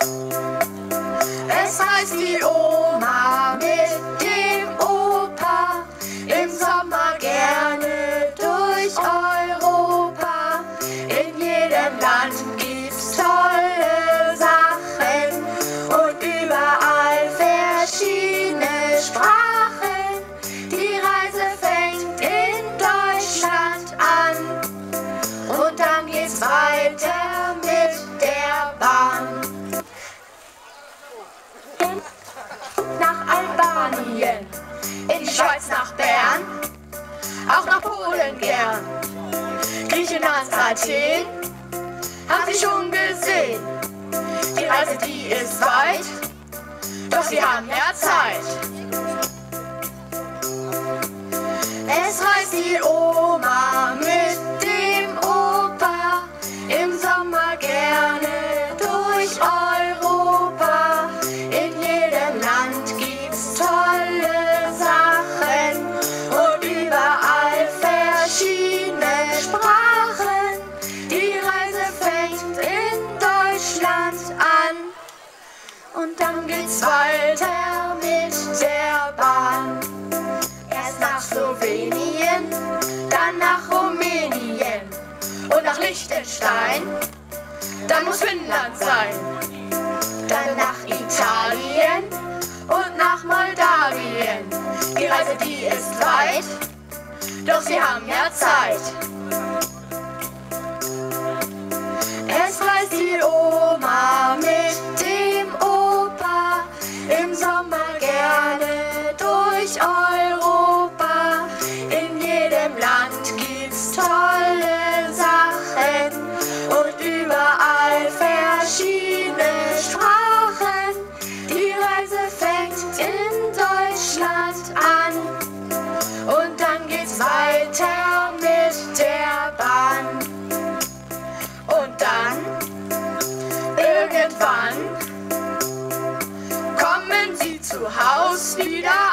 Es heißt die Oma mit dem Opa, im Sommer gerne durch Europa. In jedem Land gibt's tolle Sachen und überall verschiedene Sprachen. Die Reise fängt in Deutschland an und dann geht's weiter mit der Bahn. Nach Albanien, in die Schweiz nach Bern, auch nach Polen gern. Griechenland, Athen, haben Sie schon gesehen. Die Reise, die ist weit, doch Sie haben mehr Zeit. Es heißt die Oma mit dem Opa, im Sommer gerne durch Europa. In jedem Land gibt's tolle Sachen und überall verschiedene Sprachen. Die Reise fängt in Deutschland an und dann geht's weiter mit der Bahn. Erst nach Slowenien, dann nach Rumänien und nach Liechtenstein, dann muss Finnland sein. Dann nach Italien und nach Moldawien. Die Reise, die ist weit, doch Sie haben mehr Zeit. Es heißt die Oma mit dem Opa, im Sommer gerne durch Europa. In jedem Land gibt's tolle Sachen und überall verschiedene Sprachen. Die Reise fängt in Deutschland an und dann geht's weiter mit der Bahn. Und dann, irgendwann, kommen Sie zu Haus wieder